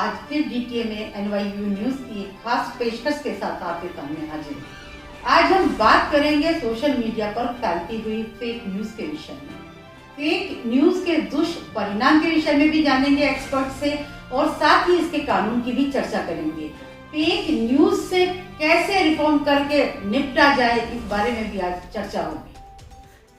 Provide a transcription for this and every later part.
आज फिर डीटीए में एनवाईयू न्यूज की एक खास पेशकश के साथ आपके सामने हाजिर हूं। आज हम बात करेंगे सोशल मीडिया पर फैलती हुई फेक न्यूज के विषय में। फेक न्यूज के दुष्परिणाम के विषय में भी जानेंगे एक्सपर्ट से और साथ ही इसके कानून की भी चर्चा करेंगे। फेक न्यूज से कैसे रिफॉर्म करके निपटा जाए, इस बारे में भी आज चर्चा होगी।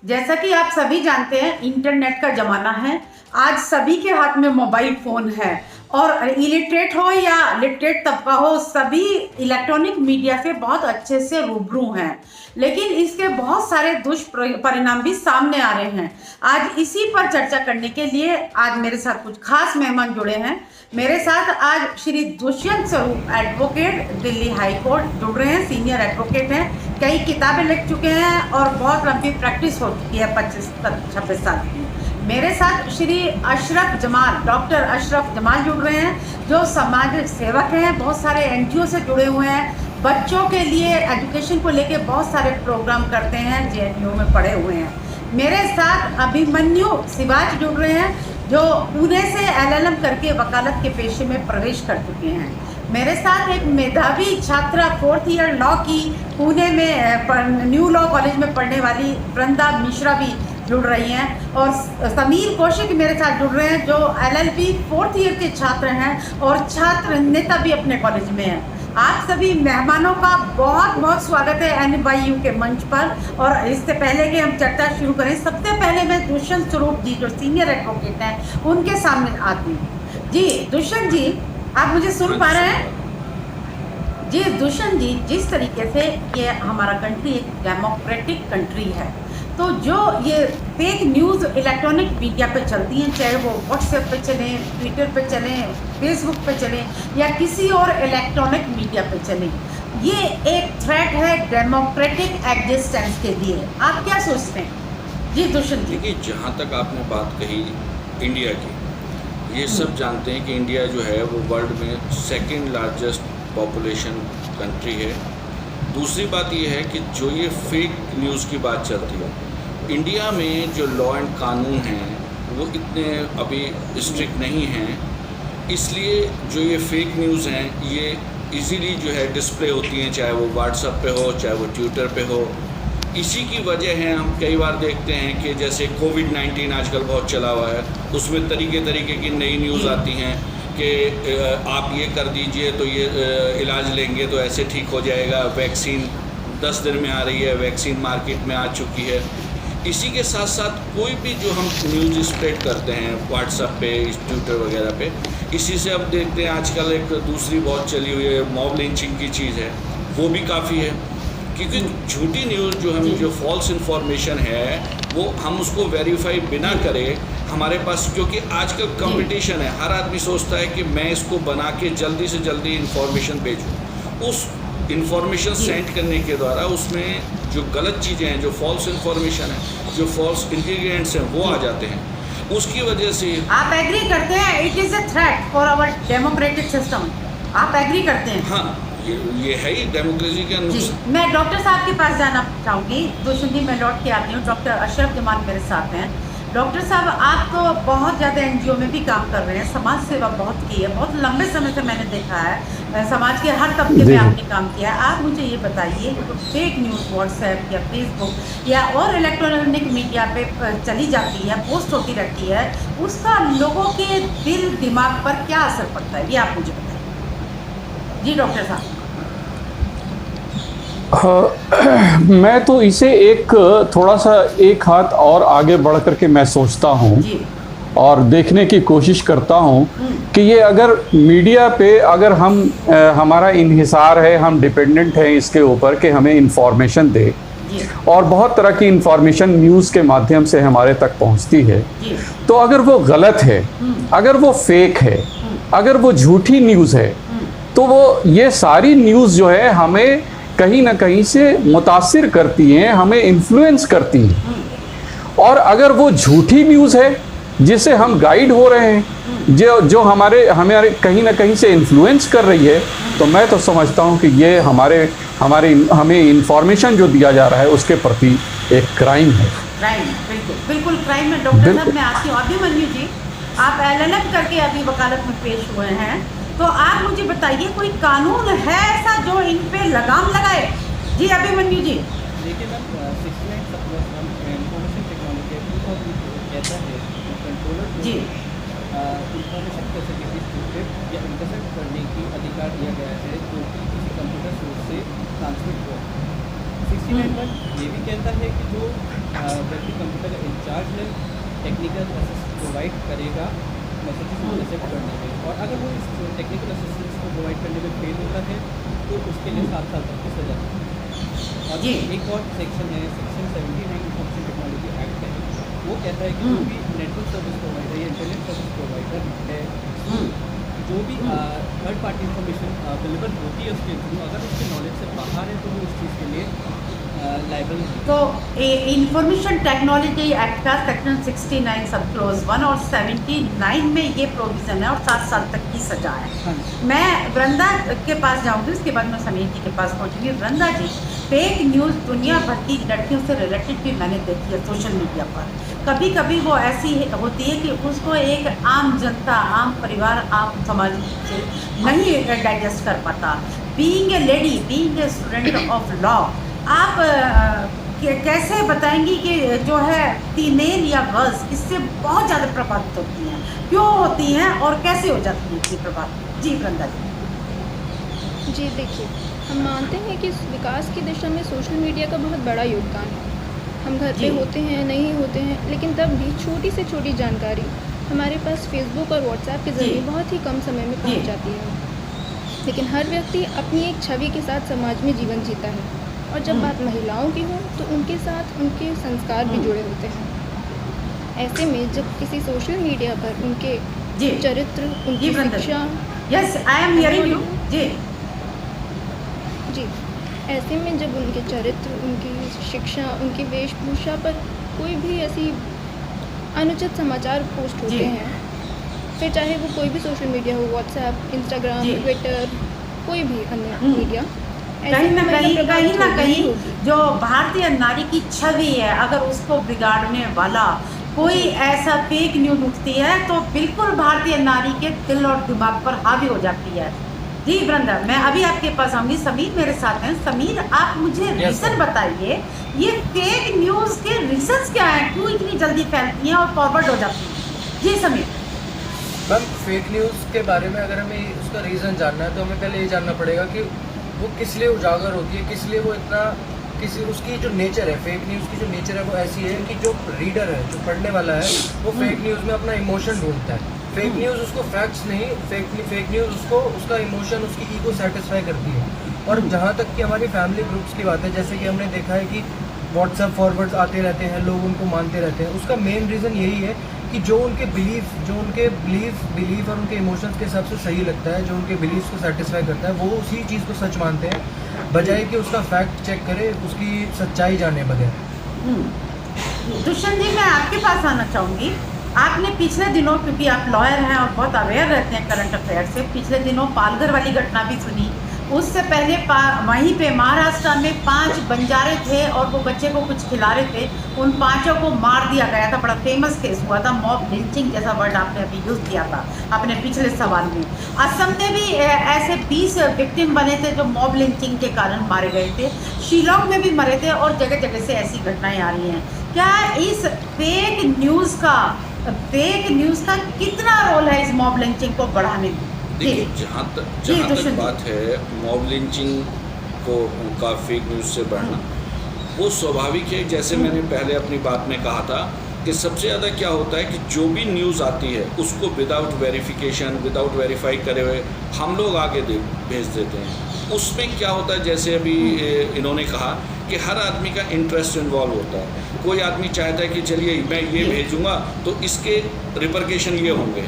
जैसा कि आप सभी जानते हैं, इंटरनेट का जमाना है। आज सभी के हाथ में मोबाइल फोन है और इलिटरेट हो या लिटरेट तबका हो, सभी इलेक्ट्रॉनिक मीडिया से बहुत अच्छे से रूबरू हैं। लेकिन इसके बहुत सारे दुष्परिणाम भी सामने आ रहे हैं। आज इसी पर चर्चा करने के लिए आज मेरे साथ कुछ खास मेहमान जुड़े हैं। मेरे साथ आज श्री दुष्यंत स्वरूप एडवोकेट, दिल्ली हाई कोर्ट जुड़ रहे हैं, सीनियर एडवोकेट हैं, कई किताबें लिख चुके हैं और बहुत लंबी प्रैक्टिस हो चुकी है 25-26 साल की। मेरे साथ श्री अशरफ जमाल, डॉक्टर अशरफ जमाल जुड़ रहे हैं, जो सामाजिक सेवक हैं, बहुत सारे एनजीओ से जुड़े हुए हैं, बच्चों के लिए एजुकेशन को लेके बहुत सारे प्रोग्राम करते हैं, जेएनयू में पढ़े हुए हैं। मेरे साथ अभिमन्यु सिवाच जुड़ रहे हैं, जो पुणे से एलएलएम करके वकालत के पेशे में प्रवेश कर चुके हैं। मेरे साथ एक मेधावी छात्रा 4th ईयर लॉ की पुणे में न्यू लॉ कॉलेज में पढ़ने वाली वृंदा मिश्रा भी जुड़ रही हैं और समीर कौशिक मेरे साथ जुड़ रहे हैं, जो एलएलबी 4th ईयर के छात्र हैं और छात्र नेता भी अपने कॉलेज में हैं। आप सभी मेहमानों का बहुत बहुत स्वागत है एनवाईयू के मंच पर। और इससे पहले कि हम चर्चा शुरू करें, सबसे पहले मैं दुष्यंत स्वरूप जी, जो सीनियर एडवोकेट हैं, उनके सामने आती हूँ। जी दुष्यंत जी, आप मुझे सुन पा रहे हैं? जी दुष्यंत जी, जिस तरीके से ये हमारा कंट्री एक डेमोक्रेटिक कंट्री है, तो जो ये फेक न्यूज़ इलेक्ट्रॉनिक मीडिया पे चलती हैं, चाहे वो व्हाट्सएप पे चलें, ट्विटर पे चलें, फेसबुक पे चलें या किसी और इलेक्ट्रॉनिक मीडिया पे चलें, ये एक थ्रेट है डेमोक्रेटिक एग्जिस्टेंस के लिए। आप क्या सोचते हैं? जी दुष्यंत जी। देखिए, जहाँ तक आपने बात कही इंडिया की, ये सब जानते हैं कि इंडिया जो है वो वर्ल्ड में सेकेंड लार्जेस्ट पॉपुलेशन कंट्री है। दूसरी बात ये है कि जो ये फेक न्यूज़ की बात चलती है, इंडिया में जो लॉ एंड कानून हैं वो इतने अभी स्ट्रिक्ट नहीं हैं, इसलिए जो ये फेक न्यूज़ हैं ये इजीली जो है डिस्प्ले होती हैं, चाहे वो व्हाट्सएप पे हो, चाहे वो ट्विटर पे हो। इसी की वजह है हम कई बार देखते हैं कि जैसे कोविड-19 आजकल बहुत चला हुआ है, उसमें तरीके की नई न्यूज़ आती हैं कि आप ये कर दीजिए तो ये इलाज लेंगे तो ऐसे ठीक हो जाएगा, वैक्सीन 10 दिन में आ रही है, वैक्सीन मार्केट में आ चुकी है। इसी के साथ साथ कोई भी जो हम न्यूज़ स्प्रेड करते हैं व्हाट्सएप पे, ट्विटर वगैरह पे, इसी से अब देखते हैं आजकल एक दूसरी बहुत चली हुई है मॉब लिंचिंग की चीज़ है, वो भी काफ़ी है। क्योंकि झूठी न्यूज़ जो फॉल्स इन्फॉर्मेशन है वो हम उसको वेरीफाई बिना करे हमारे पास, क्योंकि आजकल कंपटीशन है, हर आदमी सोचता है कि मैं इसको बना के जल्दी से जल्दी इन्फॉर्मेशन भेजूँ। उस इन्फॉर्मेशन सेंड करने के द्वारा उसमें जो गलत चीज़ें हैं, जो फॉल्स इन्फॉर्मेशन है, जो फॉल्स इंग्रेडिएंट्स हैं, वो आ जाते हैं। उसकी वजह से आप एग्री करते हैं it is a threat for our democratic system? आप एग्री करते हैं? हाँ, ये है ही डेमोक्रेसी का नुकसान। मैं डॉक्टर साहब के पास जाना चाहूँगी। दुष्यंत जी, मैं लौट के आती हूँ। डॉक्टर अशरफ जमाल मेरे साथ हैं। डॉक्टर साहब, आप तो बहुत ज़्यादा एनजीओ में भी काम कर रहे हैं, समाज सेवा बहुत की है, बहुत लंबे समय से मैंने देखा है, समाज के हर तबके में आपने काम किया है। आप मुझे ये बताइए, फेक न्यूज़ व्हाट्सएप या फेसबुक या और इलेक्ट्रॉनिक मीडिया पे चली जाती है, पोस्ट होती रहती है, उसका लोगों के दिल दिमाग पर क्या असर पड़ता है, ये आप मुझे बताइए। जी डॉक्टर साहब। मैं तो इसे एक थोड़ा सा एक हाथ और आगे बढ़ कर के मैं सोचता हूँ और देखने की कोशिश करता हूँ कि ये अगर मीडिया पे अगर हम हमारा इन्हिसार है, हम डिपेंडेंट हैं इसके ऊपर कि हमें इंफॉर्मेशन दे, और बहुत तरह की इंफॉर्मेशन न्यूज़ के माध्यम से हमारे तक पहुँचती है, तो अगर वो गलत है, अगर वो फेक है, अगर वो झूठी न्यूज़ है, तो वो ये सारी न्यूज़ जो है हमें कहीं ना कहीं से मुतासिर करती हैं, हमें इन्फ्लुएंस करती हैं। और अगर वो झूठी न्यूज़ है जिससे हम गाइड हो रहे हैं, जो हमारे कहीं ना कहीं से इन्फ्लुएंस कर रही है, तो मैं तो समझता हूँ कि ये हमें इंफॉर्मेशन जो दिया जा रहा है उसके प्रति एक क्राइम है। क्राइम, बिल्कुल क्राइम है। डॉक्टर साहब, मैं आती हूँ। अभिमन्यु जी, आप एलएलएम करके अभी वकालत में पेश हुए हैं, तो आप मुझे बताइए कोई कानून है ऐसा जो इन पे लगाम लगाए? जी अभिमन्यु जी। देखिए मैम, 69 इंफॉर्मेशन टेक्नोलॉजी एक्ट कहता है कि कंट्रोलर जी। इंफॉर्मेशन फैसिलिटीज या इंटरसेप्ट करने की अधिकार दिया गया है जो कि किसी कंप्यूटर सोर्स से ट्रांसमिट हुआ। 69 ये भी कहता है कि जो व्यक्ति कंप्यूटर का इंचार्ज है टेक्निकल असिस्टेंस प्रोवाइड करेगा मैसेजेस को इंटरसेप्ट करने में, और अगर वो इस टेक्निकल असिस्टेंस को प्रोवाइड करने में फेल होता है तो उसके लिए 7 साल तक की सजा है। और जी। एक और सेक्शन है, सेक्शन 79 इंफॉर्मेशन टेक्नोलॉजी एक्ट है, वो कहता है कि जो भी नेटवर्क सर्विस प्रोवाइडर या इंटरनेट सर्विस प्रोवाइडर है, जो भी थर्ड पार्टी इंफॉर्मेशन अवेलेबल होती है उसके थ्रू, अगर उसके नॉलेज से बाहर है तो वो उस चीज़ के लिए लाइबल है। तो इंफॉर्मेशन टेक्नोलॉजी एक्ट का सेक्शन 69 सब क्लोज 1 और 79 में ये प्रोविज़न है और 7 साल तक की सजा है। हाँ। मैं वृंदा के पास जाऊंगी, उसके बाद मैं समीर जी के पास पहुंचूंगी। वृंदा जी, फेक न्यूज़ दुनिया भर की लड़कियों से रिलेटेड भी मैंने देखी है सोशल मीडिया पर। कभी कभी वो ऐसी होती है कि उसको एक आम जनता, आम परिवार, आम समाज से नहीं डाइजेस्ट कर पाता। Being a lady, being a student of law, आप कैसे बताएंगी कि जो है फीमेल या गर्ल्स इससे बहुत ज़्यादा प्रभावित होती हैं, क्यों होती हैं और कैसे हो जाती हैं इससे प्रभावित? जी वृंदा जी। जी देखिए, हम मानते हैं कि विकास की दिशा में सोशल मीडिया का बहुत बड़ा योगदान है। हम घर पे होते हैं, नहीं होते हैं, लेकिन तब भी छोटी से छोटी जानकारी हमारे पास फेसबुक और व्हाट्सएप के ज़रिए बहुत ही कम समय में पहुंच जाती है। लेकिन हर व्यक्ति अपनी एक छवि के साथ समाज में जीवन जीता है, और जब बात महिलाओं की हो तो उनके साथ उनके संस्कार भी जुड़े होते हैं। ऐसे में जब किसी सोशल मीडिया पर उनके चरित्र, उनकी शिक्षा, yes I am hearing you जी जी, ऐसे में जब उनके चरित्र, उनकी शिक्षा, उनकी वेशभूषा पर कोई भी ऐसी अनुचित समाचार पोस्ट होते हैं, फिर चाहे वो कोई भी सोशल मीडिया हो, व्हाट्सएप, इंस्टाग्राम, ट्विटर, कोई भी अन्य मीडिया, कहीं ना कहीं जो भारतीय नारी की छवि है, अगर उसको बिगाड़ने वाला कोई ऐसा फेक न्यूज़ उठती है तो बिल्कुल भारतीय नारी के दिल और दिमाग पर हावी हो जाती है। जी वृंदा, मैं अभी आपके पास आऊँगी। समीर मेरे साथ हैं। समीर, आप मुझे रीज़न बताइए, ये फेक न्यूज़ के रीजंस क्या हैं, क्यों इतनी जल्दी फैलती हैं और फॉरवर्ड हो जाती हैं? जी समीर। मैम, फेक न्यूज़ के बारे में अगर हमें उसका रीज़न जानना है तो हमें पहले ये जानना पड़ेगा कि वो किस लिए उजागर होती है, किस लिए वो इतना, किसी उसकी जो नेचर है, फेक न्यूज़ की जो नेचर है वो ऐसी है कि जो रीडर है, जो पढ़ने वाला है, वो फेक न्यूज़ में अपना इमोशन ढूंढता है। फेक न्यूज़ उसको फैक्ट्स नहीं, फेक न्यूज़ उसको उसका इमोशन, उसकी ईगो सेटिस्फाई करती है। और जहाँ तक कि हमारी फैमिली ग्रुप्स की बात है, जैसे कि हमने देखा है कि व्हाट्सएप फॉरवर्ड्स आते रहते हैं, लोग उनको मानते रहते हैं। उसका मेन रीज़न यही है कि जो उनके बिलीफ और उनके इमोशंस के हिसाब से सही लगता है, जो उनके बिलीव्स को सेटिस्फाई करता है, वो उसी चीज़ को सच मानते हैं, बजाय कि उसका फैक्ट चेक करे, उसकी सच्चाई जाने बगैर। दुष्यंत जी, मैं आपके पास आना चाहूँगी। आपने पिछले दिनों, क्योंकि आप लॉयर हैं और बहुत अवेयर रहते हैं करंट अफेयर से, पिछले दिनों पालघर वाली घटना भी सुनी। उससे पहले वहीं पे महाराष्ट्र में 5 बंजारे थे और वो बच्चे को कुछ खिला रहे थे, उन 5 को मार दिया गया था। बड़ा फेमस केस हुआ था, मॉब लिंचिंग जैसा वर्ड आपने अभी यूज़ किया था अपने पिछले सवाल में। असम में भी ऐसे 20 विक्टिम बने थे जो मॉब लिंचिंग के कारण मारे गए थे। शिलोंग में भी मरे थे और जगह जगह से ऐसी घटनाएं आ रही हैं। क्या इस फेक न्यूज़ का कितना रोल है इस मॉब लिंचिंग को बढ़ाने में? देखिए, जहाँ तक बात है मॉब लिंचिंग का फेक न्यूज़ से बढ़ना, वो स्वाभाविक है। जैसे मैंने पहले अपनी बात में कहा था कि सबसे ज़्यादा क्या होता है कि जो भी न्यूज़ आती है उसको विदाउट वेरिफिकेशन, विदाउट वेरीफाई करे हुए हम लोग आगे भेज देते हैं। उसमें क्या होता है, जैसे अभी इन्होंने कहा कि हर आदमी का इंटरेस्ट इन्वॉल्व होता है। कोई आदमी चाहता है कि चलिए मैं ये भेजूँगा तो इसके रिपरकेशन ये होंगे,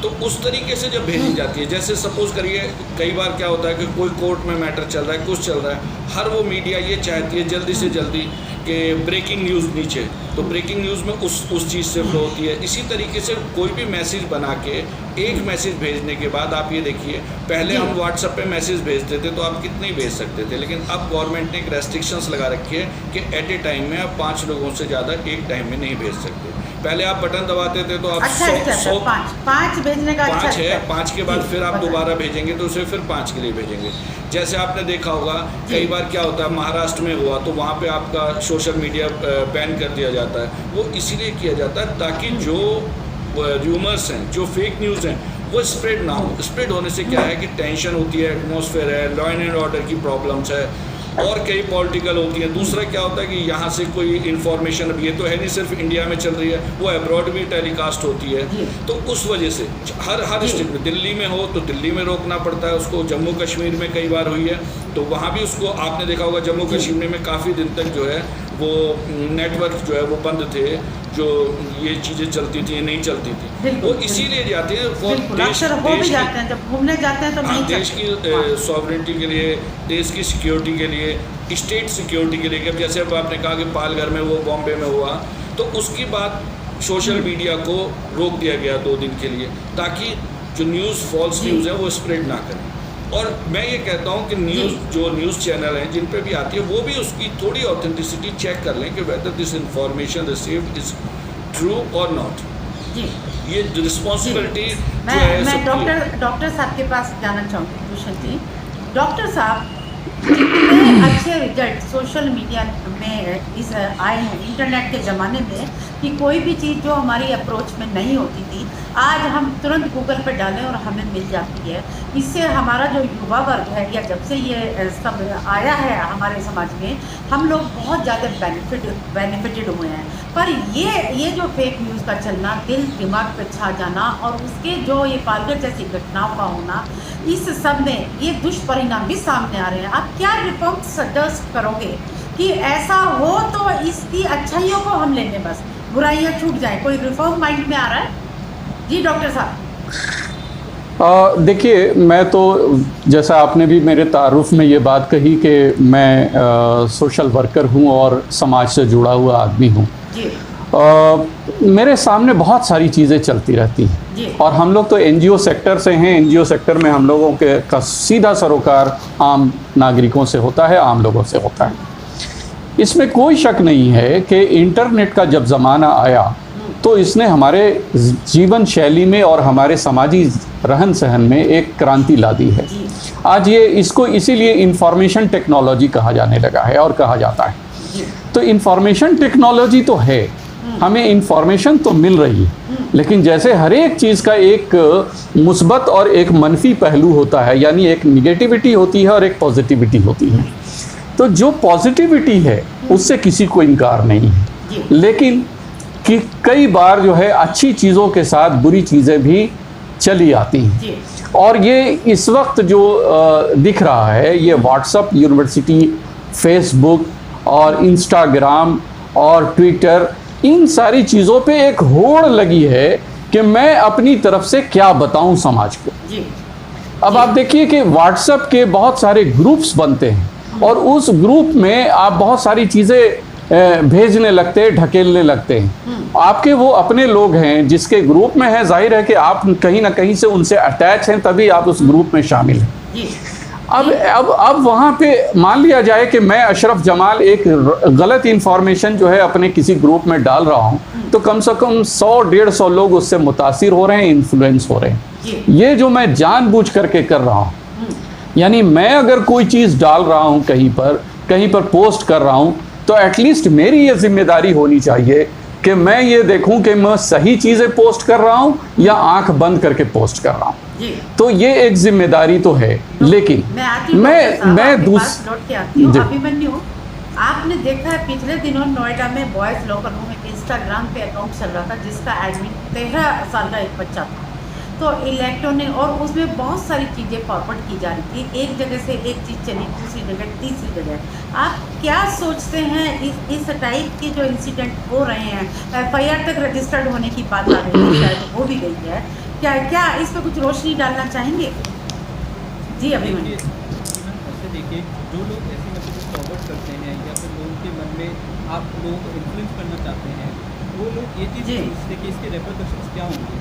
तो उस तरीके से जब भेजी जाती है, जैसे सपोज करिए कई बार क्या होता है कि कोई कोर्ट में मैटर चल रहा है, कुछ चल रहा है, हर वो मीडिया ये चाहती है जल्दी से जल्दी कि ब्रेकिंग न्यूज़ नीचे, तो ब्रेकिंग न्यूज़ में उस चीज़ से फ्लो होती है। इसी तरीके से कोई भी मैसेज बना के एक मैसेज भेजने के बाद आप ये देखिए, पहले हम व्हाट्सएप पे मैसेज भेजते थे तो आप कितने ही भेज सकते थे, लेकिन अब गवर्नमेंट ने एक रेस्ट्रिक्शंस लगा रखी है कि एट ए टाइम में आप 5 लोगों से ज़्यादा एक टाइम में नहीं भेज सकते। पहले आप बटन दबाते थे तो आप अच्छा स्टेप है, पाँच भेजने का अच्छा 5 है, step। 5 के बाद जी, फिर आप बताइए। दोबारा भेजेंगे तो उसे फिर 5 के लिए भेजेंगे। जैसे आपने देखा होगा कई बार क्या होता है, महाराष्ट्र में हुआ तो वहाँ पे आपका सोशल मीडिया बैन कर दिया जाता है। वो इसीलिए किया जाता है ताकि जो र्यूमर्स हैं, जो फेक न्यूज़ हैं, वो स्प्रेड ना हो। स्प्रेड होने से क्या है कि टेंशन होती है, एटमॉस्फेयर है, लॉ एंड ऑर्डर की प्रॉब्लम्स है और कई पॉलिटिकल होती है। दूसरा क्या होता है कि यहाँ से कोई इन्फॉर्मेशन, अब ये तो है नहीं सिर्फ इंडिया में चल रही है, वो अब्रॉड भी टेलीकास्ट होती है। तो उस वजह से हर स्टेट में, दिल्ली में हो तो दिल्ली में रोकना पड़ता है उसको। जम्मू कश्मीर में कई बार हुई है तो वहाँ भी उसको, आपने देखा होगा जम्मू कश्मीर में काफ़ी दिन तक जो है वो नेटवर्क जो है वो बंद थे, जो ये चीज़ें चलती थी नहीं चलती थी। वो इसीलिए जाते हैं वो जब घूमने जाते हैं तो नहीं देश की सॉवरेनिटी के लिए, देश की सिक्योरिटी के लिए, स्टेट सिक्योरिटी के लिए। जैसे अब आपने कहा कि पालघर में वो बॉम्बे में हुआ तो उसकी बाद सोशल मीडिया को रोक दिया गया 2 दिन के लिए ताकि जो न्यूज़, फॉल्स न्यूज़ है वो स्प्रेड ना करें। और मैं ये कहता हूँ कि न्यूज़ चैनल हैं जिन पे भी आती है वो भी उसकी थोड़ी ऑथेंटिसिटी चेक कर लें कि whether this information received is true और नॉट। ये रिस्पॉन्सिबिलिटी जो है मैं डॉक्टर साहब के पास जाना चाहूँगी ट्यूशन जी। डॉक्टर साहब, कितने अच्छे रिजल्ट सोशल मीडिया में इस आए हैं इंटरनेट के ज़माने में कि कोई भी चीज़ जो हमारी अप्रोच में नहीं होती थी आज हम तुरंत गूगल पर डालें और हमें मिल जाती है। इससे हमारा जो युवा वर्ग है या जब से ये सब आया है हमारे समाज में, हम लोग बहुत ज़्यादा बेनिफिटेड हुए हैं। पर ये जो फेक न्यूज़ का चलना, दिल दिमाग पे छा जाना और उसके जो ये पालघर जैसी घटनाओं का होना, इस सब में ये दुष्परिणाम भी सामने आ रहे हैं। आप क्या रिपोर्ट सजेस्ट करोगे कि ऐसा हो तो इसकी अच्छाइयों को हम लेंगे, बस बुराइयां छूट जाए? कोई रिफॉर्म माइंड में आ रहा है? जी डॉक्टर साहब। देखिए, मैं तो जैसा आपने भी मेरे तारुफ में ये बात कही कि मैं सोशल वर्कर हूँ और समाज से जुड़ा हुआ आदमी हूँ। मेरे सामने बहुत सारी चीज़ें चलती रहती हैं और हम लोग तो एनजीओ सेक्टर से हैं। एनजीओ सेक्टर में हम लोगों के का सीधा सरोकार आम नागरिकों से होता है, आम लोगों से होता है। इसमें कोई शक नहीं है कि इंटरनेट का जब ज़माना आया तो इसने हमारे जीवन शैली में और हमारे समाजी रहन सहन में एक क्रांति ला दी है। आज ये इसको इसीलिए इंफॉर्मेशन टेक्नोलॉजी कहा जाने लगा है और कहा जाता है। तो इंफॉर्मेशन टेक्नोलॉजी तो है, हमें इंफॉर्मेशन तो मिल रही है, लेकिन जैसे हर एक चीज़ का एक मुस्बत और एक मनफी पहलू होता है, यानी एक निगेटिविटी होती है और एक पॉजिटिविटी होती है। तो जो पॉजिटिविटी है उससे किसी को इनकार नहीं है, लेकिन कि कई बार जो है अच्छी चीज़ों के साथ बुरी चीज़ें भी चली आती हैं। और ये इस वक्त जो दिख रहा है, ये व्हाट्सएप यूनिवर्सिटी, फेसबुक और इंस्टाग्राम और ट्विटर, इन सारी चीज़ों पे एक होड़ लगी है कि मैं अपनी तरफ से क्या बताऊं समाज को। अब आप देखिए कि व्हाट्सएप के बहुत सारे ग्रुप्स बनते हैं और उस ग्रुप में आप बहुत सारी चीज़ें भेजने लगते हैं, ढकेलने लगते हैं। आपके वो अपने लोग हैं जिसके ग्रुप में है, जाहिर है कि आप कहीं ना कहीं से उनसे अटैच हैं, तभी आप उस ग्रुप में शामिल हैं। अब वहाँ पे मान लिया जाए कि मैं अशरफ जमाल एक गलत इंफॉर्मेशन जो है अपने किसी ग्रुप में डाल रहा हूँ, तो कम से कम 100-150 लोग उससे मुतासिर हो रहे हैं, इन्फ्लुएंस हो रहे हैं। ये जो मैं जानबूझ करके कर रहा हूँ, यानी मैं अगर कोई चीज़ डाल रहा हूँ कहीं पर पोस्ट कर रहा हूँ, तो एटलीस्ट मेरी ये जिम्मेदारी होनी चाहिए कि मैं ये देखूं कि मैं सही चीज़ें पोस्ट कर रहा हूं या आंख बंद करके पोस्ट कर रहा हूं। तो ये एक जिम्मेदारी तो है, लेकिन मैं अभिमन्यु, आपने देखा है पिछले दिनों नोएडा में बॉयज़ लॉकर रूम में इंस्टाग्राम पे अकाउंट चल रहा था जिसका एडमिन 13 साल का एक बच्चा था। तो इलेक्ट्रॉनिक और उसमें बहुत सारी चीज़ें फॉरवर्ड की जा रही थी, एक जगह से एक चीज़ चली दूसरी जगह तीसरी जगह। आप क्या सोचते हैं इस टाइप के जो इंसिडेंट हो रहे हैं, FIR तक रजिस्टर्ड होने की बात आ रही है, शायद हो भी गई है, क्या इस पर कुछ रोशनी डालना चाहेंगे? जी अभिमन्यु। देखिए, जो लोग ऐसी मैसेजेस फॉरवर्ड करते हैं या फिर लोगों के मन में आप लोगों को इन्फ्लुएंस करना चाहते हैं, वो लोग ये चीज़ सोचते कि इसके रेपरकशंस क्या होंगे।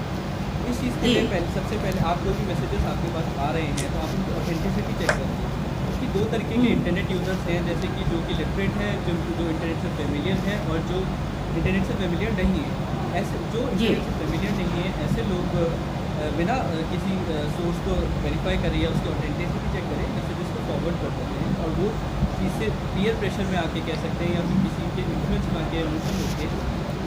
इस चीज़ के लिए सबसे पहले आप लोग भी मैसेजेस आपके पास आ रहे हैं तो आप उनकी ऑथेंटिसिटी चेक करेंगे। क्योंकि 2 तरीके के इंटरनेट यूज़र्स हैं, जैसे कि जो कि लिटरेट हैं, जो इंटरनेट से फेमिलियर हैं और जो इंटरनेट से फेमिलियर नहीं है। ऐसे जो जी। फेमिलियर नहीं है, ऐसे लोग बिना किसी सोर्स को वेरीफाई करें या उसकी ऑथेंटिसिटी चेक करें, मैसेजेस को फॉरवर्ड कर देते हैं और वो इससे पीयर प्रेशर में आके कह सकते हैं या फिर किसी के इन्फ्लुएंस में आके इमोशन होके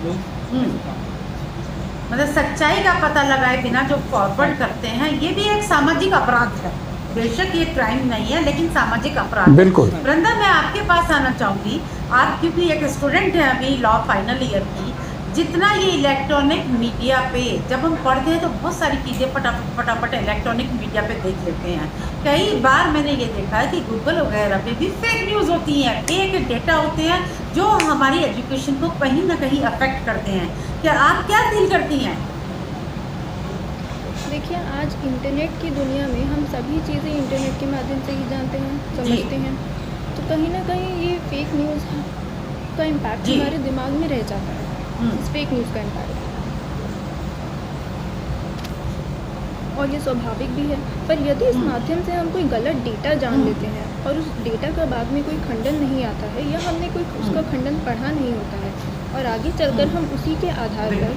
लोग ऐसे काम करते हैं। मतलब सच्चाई का पता लगाए बिना जो फॉरवर्ड करते हैं, ये भी एक सामाजिक अपराध है। बेशक ये क्राइम नहीं है, लेकिन सामाजिक अपराध है। बिल्कुल। वृंदा, मैं आपके पास आना चाहूँगी। आप क्योंकि एक स्टूडेंट हैं अभी लॉ फाइनल ईयर की, जितना ये इलेक्ट्रॉनिक मीडिया पे जब हम पढ़ते हैं तो बहुत सारी चीज़ें फटाफट इलेक्ट्रॉनिक मीडिया पे देख लेते हैं। कई बार मैंने ये देखा है कि गूगल वगैरह पे भी फेक न्यूज़ होती हैं, फेक डेटा होते हैं जो हमारी एजुकेशन को कहीं ना कहीं अफेक्ट करते हैं। क्या आप क्या फील करती हैं? देखिए, आज इंटरनेट की दुनिया में हम सभी चीज़ें इंटरनेट के माध्यम से ही जानते हैं, समझते हैं, तो कहीं ना कहीं ये फेक न्यूज़ का इम्पैक्ट जी। हमारे दिमाग में रह जाता है। इस फेक न्यूज़ का इम्पैक्ट, और ये स्वाभाविक भी है। पर यदि इस माध्यम से हम कोई गलत डेटा जान लेते हैं और उस डेटा का बाद में कोई खंडन नहीं आता है या हमने कोई उसका खंडन पढ़ा नहीं होता है और आगे चलकर हम उसी के आधार पर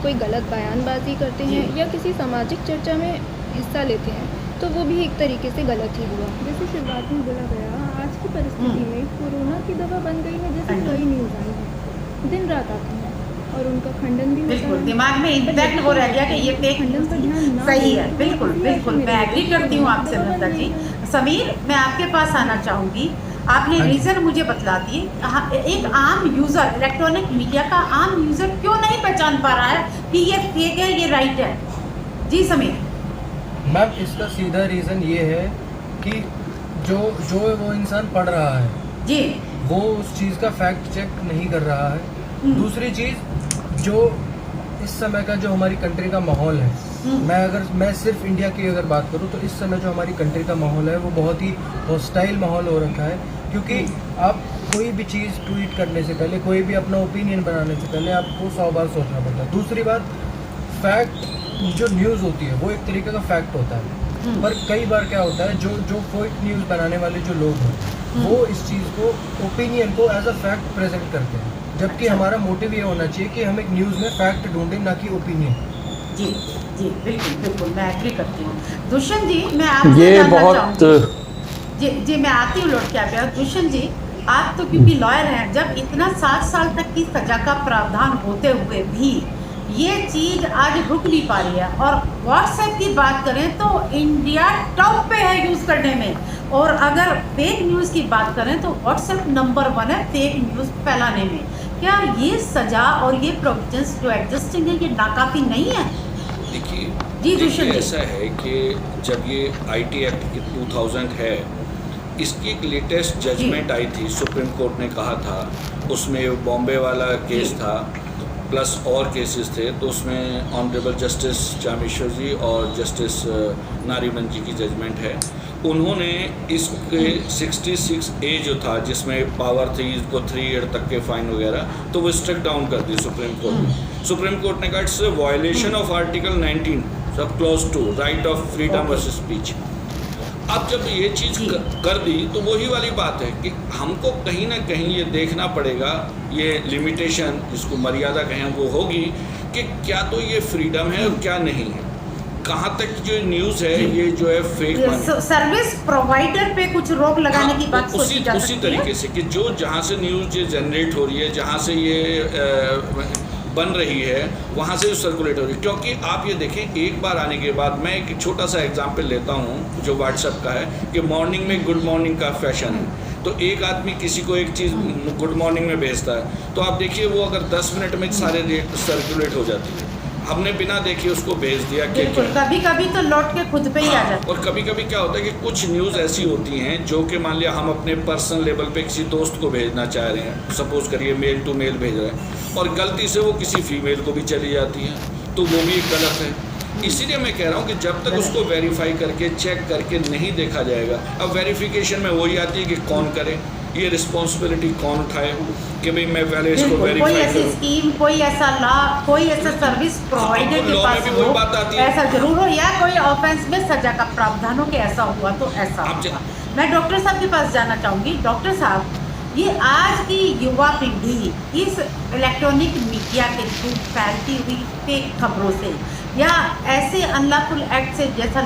कोई गलत बयानबाजी करते हैं या किसी सामाजिक चर्चा में हिस्सा लेते हैं, तो वो भी एक तरीके से गलत ही हुआ। जैसे शुरुआत में बोला गया, आज की परिस्थिति में कोरोना की दवा बन गई है, जैसे कई न्यूज़ आई हैं, दिन रात आती हैं और उनका खंडन भी होता बिल्कुल, है। दिमाग में इम्पैक्ट हो रह गया कि ये फेक खंडन पर ध्यान ना सही दें, है। बिल्कुल तो बिल्कुल, मैं एग्री करती हूँ आपसे वृंदा जी। समीर, मैं आपके पास आना चाहूँगी। आपने हाँ जी। रीज़न मुझे बतला दिए। हाँ, एक आम यूज़र, इलेक्ट्रॉनिक मीडिया का आम यूज़र क्यों नहीं पहचान पा रहा है कि ये फेक है, ये राइट है? जी समीर। मैम, इसका सीधा रीज़न ये है कि जो वो इंसान पढ़ रहा है जी। वो उस चीज़ का फैक्ट चेक नहीं कर रहा है। दूसरी चीज़, जो इस समय का जो हमारी कंट्री का माहौल है, मैं सिर्फ इंडिया की अगर बात करूं तो इस समय जो हमारी कंट्री का माहौल है वो बहुत ही हॉस्टाइल माहौल हो रखा है, क्योंकि आप कोई भी चीज़ ट्वीट करने से पहले, कोई भी अपना ओपिनियन बनाने से पहले आपको 100 बार सोचना पड़ता है। दूसरी बात, फैक्ट जो न्यूज़ होती है वो एक तरीके का फैक्ट होता है, पर कई बार क्या होता है, जो फेक न्यूज़ बनाने वाले जो लोग हैं वो इस चीज़ को, ओपिनियन को एज अ फैक्ट प्रेजेंट करते हैं, जबकि हमारा मोटिव ये होना चाहिए कि हम एक न्यूज़ में फैक्ट ढूंढें, ना कि ओपिनियन। जी जी, बिल्कुल बिल्कुल, मैं एग्री करती हूँ। दुष्यंत जी, मैं आपसे ये जानना बहुत चाहूंगी। जी जी, मैं आती हूँ लौट के आप। दुष्यंत जी, आप तो क्योंकि लॉयर हैं, जब इतना 7 साल तक की सजा का प्रावधान होते हुए भी ये चीज़ आज रुक नहीं पा रही है, और व्हाट्सएप की बात करें तो इंडिया टॉप पे है यूज़ करने में, और अगर फेक न्यूज़ की बात करें तो व्हाट्सएप नंबर 1 है फेक न्यूज़ फैलाने में। क्या ये सजा और ये प्रोविजंस जो एग्जिस्टिंग है ये नाकाफी नहीं है? देखिए, जी, दुष्यंत जी। ऐसा है कि जब ये आईटी एक्ट की 2000 है, इसकी एक लेटेस्ट जजमेंट आई थी, सुप्रीम कोर्ट ने कहा था, उसमें बॉम्बे वाला केस था प्लस और केसेस थे, तो उसमें ऑनरेबल जस्टिस चामेश्वर जी और जस्टिस नारीमन जी की जजमेंट है। उन्होंने इसके 66A जो था, जिसमें पावर थी इसको 3 ईयर तक के फाइन वगैरह, तो वो स्ट्रिक डाउन कर दी सुप्रीम कोर्ट ने। सुप्रीम कोर्ट ने कहा it's violation of article 19 sub clause 2 right of freedom versus speech. अब जब ये चीज़ कर दी तो वही वाली बात है कि हमको कहीं ना कहीं ये देखना पड़ेगा, ये लिमिटेशन जिसको मर्यादा कहें वो होगी कि क्या तो ये फ्रीडम है और क्या नहीं है, कहाँ तक जो न्यूज़ है ये जो है फेक सर्विस प्रोवाइडर पे कुछ रोक लगाने की बात सोची जा सकती उसी है। तरीके से कि जो जहाँ से न्यूज़ जनरेट हो रही है, जहाँ से ये बन रही है, वहाँ से सर्कुलेट हो रही है। क्योंकि आप ये देखें, एक बार आने के बाद, मैं एक छोटा सा एग्जांपल लेता हूँ जो व्हाट्सएप का है कि मॉर्निंग में गुड मॉर्निंग का फैशन है, तो एक आदमी किसी को एक चीज़ गुड मॉर्निंग में भेजता है, तो आप देखिए वो अगर 10 मिनट में सारे सर्कुलेट हो जाती है। हमने बिना देखे उसको भेज दिया कि कभी कभी तो लौट के खुद पे ही आ जाता है। और कभी कभी क्या होता है कि कुछ न्यूज़ ऐसी होती हैं जो कि मान लिया हम अपने पर्सनल लेवल पे किसी दोस्त को भेजना चाह रहे हैं, सपोज करिए मेल टू मेल भेज रहे हैं, और गलती से वो किसी फीमेल को भी चली जाती है, तो वो भी गलत है। इसीलिए मैं कह रहा हूँ कि जब तक उसको वेरीफाई करके चेक करके नहीं देखा जाएगा, अब वेरिफिकेशन में वही आती है कि कौन करे, ये रिस्पॉन्सिबिलिटी कौन उठाए कि भाई मैं पहले इसको कोई वेरीफाई ऐसी करूँ। स्कीम, कोई ऐसा लॉ, कोई ऐसा सर्विस प्रोवाइडर के लॉ में पास भी हो, वही बात आती है। ऐसा जरूर हो, या कोई ऑफेंस में सजा का प्रावधान हो कि ऐसा हुआ तो ऐसा आप हुआ। मैं डॉक्टर साहब के पास जाना चाहूँगी। डॉक्टर साहब, ये आज की युवा पीढ़ी इस इलेक्ट्रॉनिक मीडिया के थ्रू फैलती हुई फेक खबरों से या ऐसे अनलॉफुल एक्ट से, जैसा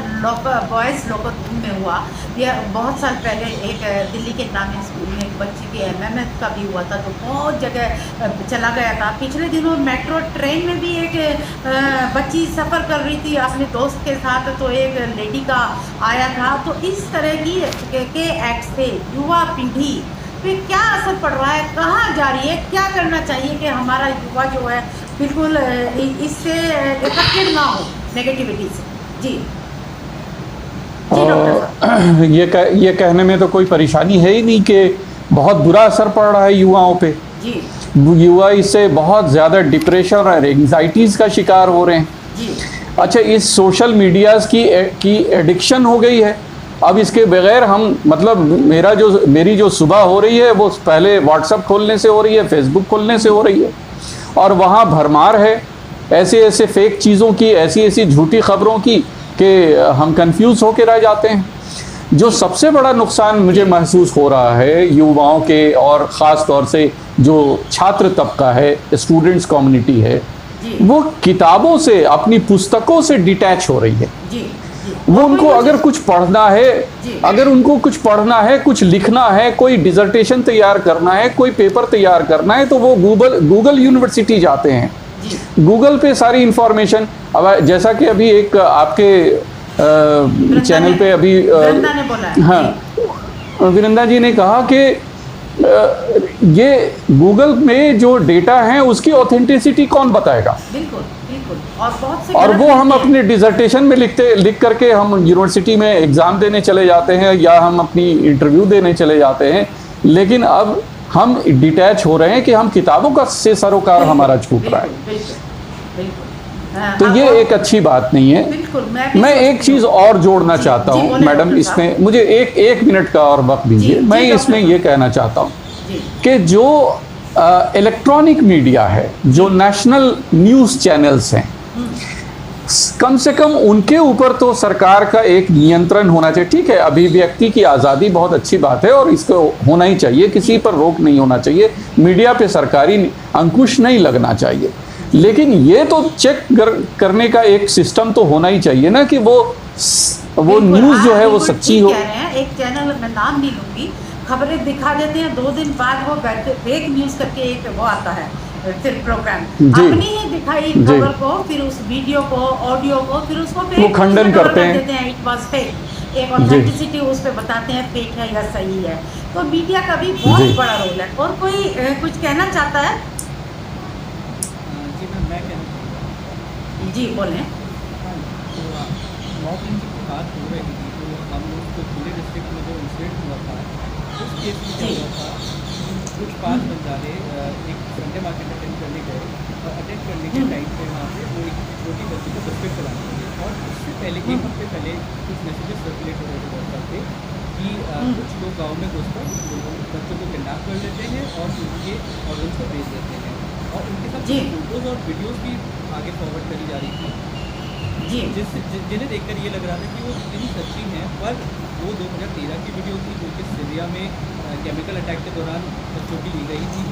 बॉयज़ लॉकर रूम में हुआ, यह बहुत साल पहले एक दिल्ली के नामी स्कूल में एक बच्ची के MMS का भी हुआ था, तो बहुत जगह चला गया था। पिछले दिनों मेट्रो ट्रेन में भी एक बच्ची सफ़र कर रही थी अपने दोस्त के साथ, तो एक लेडी का आया था। तो इस तरह के एक्ट से युवा पीढ़ी पे क्या असर पड़ रहा है, कहाँ जा रही है, क्या करना चाहिए कि हमारा युवा जो है बिल्कुल इससे इफेक्टेड ना हो नेगेटिविटी से? जी डॉक्टर साहब। ये कहने में तो कोई परेशानी है ही नहीं कि बहुत बुरा असर पड़ रहा है युवाओं पे। जी युवा इससे बहुत ज़्यादा डिप्रेशन और एंग्जाइटीज़ का शिकार हो रहे हैं। जी अच्छा, इस सोशल मीडियाज़ की एडिक्शन हो गई है। अब इसके बगैर हम, मतलब मेरी जो सुबह हो रही है वो पहले व्हाट्सएप खोलने से हो रही है, फेसबुक खोलने से हो रही है, और वहाँ भरमार है ऐसे फेक चीज़ों की, ऐसी झूठी खबरों की कि हम कंफ्यूज होकर रह जाते हैं। जो सबसे बड़ा नुकसान मुझे महसूस हो रहा है युवाओं के, और ख़ास तौर से जो छात्र तबका है, स्टूडेंट्स कम्युनिटी है, वो किताबों से, अपनी पुस्तकों से डिटैच हो रही है। वो उनको अगर कुछ पढ़ना है, कुछ लिखना है, कोई डिसर्टेशन तैयार करना है, कोई पेपर तैयार करना है, तो वो गूगल यूनिवर्सिटी जाते हैं। गूगल पे सारी इंफॉर्मेशन, अब जैसा कि अभी एक आपके चैनल पे अभी विरंदा जी ने कहा कि ये गूगल में जो डेटा है उसकी ऑथेंटिसिटी कौन बताएगा? बिल्कुल बिल्कुल। और बहुत से और वो हम अपने डिसर्टेशन में लिख करके हम यूनिवर्सिटी में एग्ज़ाम देने चले जाते हैं या हम अपनी इंटरव्यू देने चले जाते हैं, लेकिन अब हम डिटैच हो रहे हैं कि हम किताबों का से सरोकार हमारा छूट रहा है। तो ये एक अच्छी बात नहीं है। बिल्कुल। मैं एक चीज़ और जोड़ना चाहता हूँ मैडम, इसमें मुझे एक मिनट का और वक्त दीजिए। मैं इसमें ये कहना चाहता हूँ कि जो इलेक्ट्रॉनिक मीडिया है, जो नेशनल न्यूज़ चैनल्स हैं, कम से कम उनके ऊपर तो सरकार का एक नियंत्रण होना चाहिए। ठीक है, अभिव्यक्ति की आज़ादी बहुत अच्छी बात है और इसको होना ही चाहिए, किसी पर रोक नहीं होना चाहिए, मीडिया पे सरकारी अंकुश नहीं लगना चाहिए, लेकिन ये तो चेक करने का एक सिस्टम तो होना ही चाहिए ना कि वो न्यूज़ जो है वो सच्ची हो। एक चैनल में नाम नहीं लूँगी, खबरें दिखा देते हैं, 2 दिन बाद वो फेक न्यूज़ करके एक वो आता है फिर प्रोग्राम, अपनी ही दिखाई खबर को, फिर उस वीडियो को, ऑडियो को, फिर उसको वो खंडन करते हैं। इट वाज फेक, एक ऑथेंटिसिटी उस पे बताते हैं फेक है या सही है। तो मीडिया का भी बहुत बड़ा रोल है। और कोई कुछ कहना चाहता है? जी मैं कहना चाहूँगा। जी बोलें। तो मॉब लिंचिंग की बात हो रही थी, तो हम लोग तो पूरे डिस्ट्रिक्ट में जो इंसिडेंट हुआ था, उस केस में क्या हुआ था, कुछ 5 बंजारे एक संडे मार्केट अटेंड करने गए, और अटेंड करने के टाइम पे वहाँ पे वो एक छोटी बच्ची को सस्पेक्ट चलाने लगे, और उससे पहले 1 हफ्ते पहले कुछ मैसेजेस सर्कुलेट हो रहे थे व्हाट्सएप पे कि कुछ लोग गाँव में घुसकर बच्चों को किडनैप कर लेते हैं और उनके ऑर्गन्स को बेच देते हैं, और उनके साथ फोटोज़ और वीडियोज़ भी आगे फॉरवर्ड करी जा रही थी, जिन्हें देखकर ये लग रहा था कि वो इतनी सच्ची हैं। पर वो 2013 की वीडियो थी, जो कि सीरिया में केमिकल अटैक के दौरान बच्चों की ली गई थी।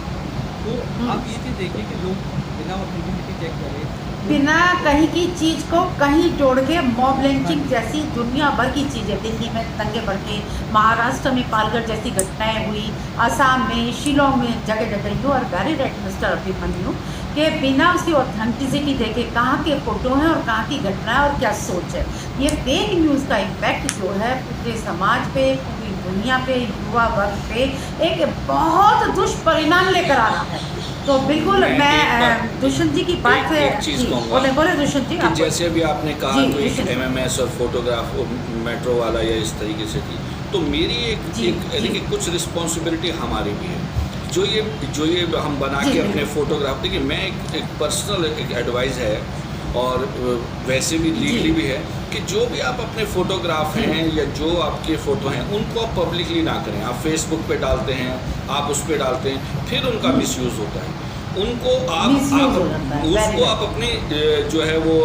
तो आप ये चीज़ देखिए कि लोग बिना ऑथेंटिसिटी चेक करें, बिना कहीं की चीज़ को कहीं जोड़ के मॉब लिंचिंग जैसी दुनिया भर की चीज़ें, दिल्ली में दंगे भड़के, महाराष्ट्र में पालघर जैसी घटनाएं हुई, असम में, शिलोंग में, जगह जगह। You are very right mister Abhimanyu कि बिना उसकी ऑथेंटिसिटी देखे कहाँ के फोटो हैं और कहाँ की घटना है और क्या सोच है। ये फेक न्यूज़ का इम्पैक्ट जो है पूरे समाज पे, पूरी दुनिया पे, युवा वर्ग पे एक बहुत दुष्परिणाम लेकर आ रहा है। तो बिल्कुल मैं दुष्यंत जी की बात से एक चीज़ कहूँगा, बोले दुष्यंत जी। जैसे अभी आपने कहा कोई MMS और फोटोग्राफ मेट्रो वाला या इस तरीके से थी, तो मेरी देखिए कुछ रिस्पॉन्सिबिलिटी हमारी भी है। जो ये हम बना के अपने फोटोग्राफ, देखिए मैं एक पर्सनल एक एडवाइस है और वैसे भी लीगली भी है कि जो भी आप अपने फ़ोटोग्राफ हैं या जो आपके फ़ोटो हैं उनको आप पब्लिकली ना करें। आप फेसबुक पे डालते हैं, आप उस पर डालते हैं, फिर उनका मिसयूज़ होता है। उनको आप Misuse हो जाता है, very उसको bad. आप अपने जो है वो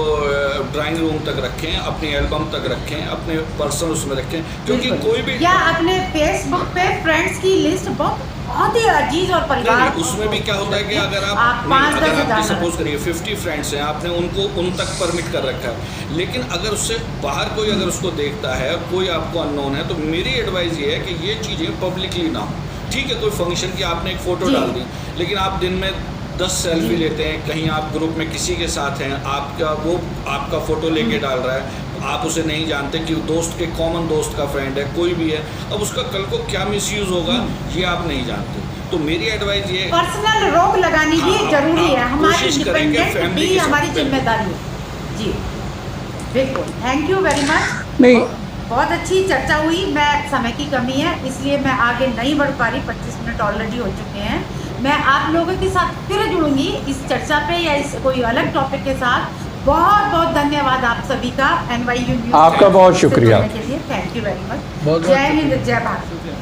ड्राइंग रूम तक रखें, अपनी एल्बम तक रखें, अपने पर्सनल उसमें रखें, क्योंकि बिल्कुल। कोई भी या अपने फेसबुक पे फ्रेंड्स की लिस्ट बहुत ही अजीज और परिवार नहीं, उसमें भी क्या होता है कि अगर आप पाँच दस अगर हजार आपने सपोज करिए 50 फ्रेंड्स हैं, आपने उनको उन तक परमिट कर रखा है, लेकिन अगर उससे बाहर कोई अगर उसको देखता है, कोई आपको अननोन है, तो मेरी एडवाइस ये है कि ये चीज़ें पब्लिकली ना हो। ठीक है, कोई फंक्शन की आपने एक फ़ोटो जी। डाल दी, लेकिन आप दिन में 10 सेल्फी लेते हैं, कहीं आप ग्रुप में किसी के साथ हैं, आपका फ़ोटो लेके डाल रहा है, आप उसे नहीं जानते कि दोस्त के कॉमन दोस्त का फ्रेंड है, कोई भी है, अब उसका कल को क्या मिसयूज़ होगा ये आप नहीं जानते। तो मेरी एडवाइस ये पर्सनल रोक लगानी भी हाँ, जरूरी है, आप हमारी कोशिश करें कि इंडिपेंडेंट family भी के साथ हमारी बिल्कुल। जिम्मेदारी है। जी बिल्कुल, थैंक यू वेरी मच। नहीं। बहुत अच्छी चर्चा हुई। मैं समय की कमी है इसलिए मैं आगे नहीं बढ़ पा रही, 25 मिनट ऑलरेडी हो चुके हैं। मैं आप लोगों के साथ फिर जुड़ूंगी इस चर्चा पे या इस कोई अलग टॉपिक के साथ। बहुत बहुत धन्यवाद आप सभी का NYU न्यूज़ आपका बहुत शुक्रिया। के लिए थैंक यू वेरी मच। बहुत जय हिंद, जय भारत।